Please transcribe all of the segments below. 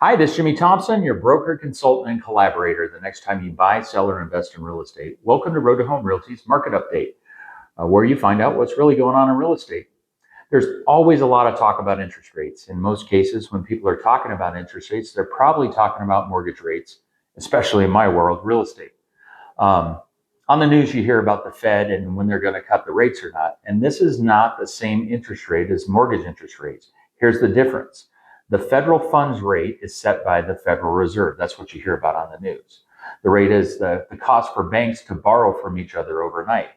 Hi, this is Jimmie Thompson, your broker, consultant, and collaborator. The next time you buy, sell, or invest in real estate, welcome to Road To Home Realty's Market Update, where you find out what's really going on in real estate. There's always a lot of talk about interest rates. In most cases, when people are talking about interest rates, they're probably talking about mortgage rates, especially in my world, real estate. Um, on the news, you hear about the Fed and when they're going to cut the rates or not. And this is not the same interest rate as mortgage interest rates. Here's the difference. The federal funds rate is set by the Federal Reserve. That's what you hear about on the news. The rate is the cost for banks to borrow from each other overnight.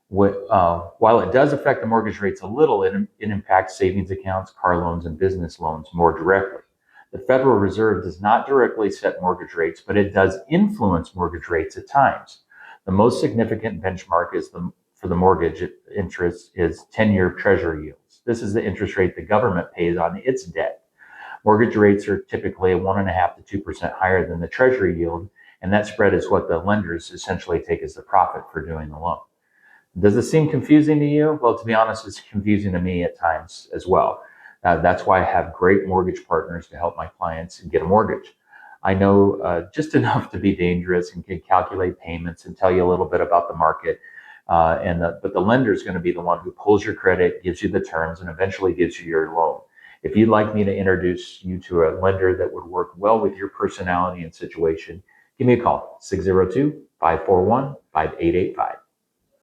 While it does affect the mortgage rates a little, it impacts savings accounts, car loans, and business loans more directly. The Federal Reserve does not directly set mortgage rates, but it does influence mortgage rates at times. The most significant benchmark for the mortgage interest is 10-year Treasury yields. This is the interest rate the government pays on its debt. Mortgage rates are typically 1.5% to 2% higher than the Treasury yield, and that spread is what the lenders essentially take as the profit for doing the loan. Does this seem confusing to you? Well, to be honest, it's confusing to me at times as well. That's why I have great mortgage partners to help my clients get a mortgage. I know just enough to be dangerous and can calculate payments and tell you a little bit about the market. But the lender is going to be the one who pulls your credit, gives you the terms, and eventually gives you your loan. If you'd like me to introduce you to a lender that would work well with your personality and situation, give me a call, 602-541-5885.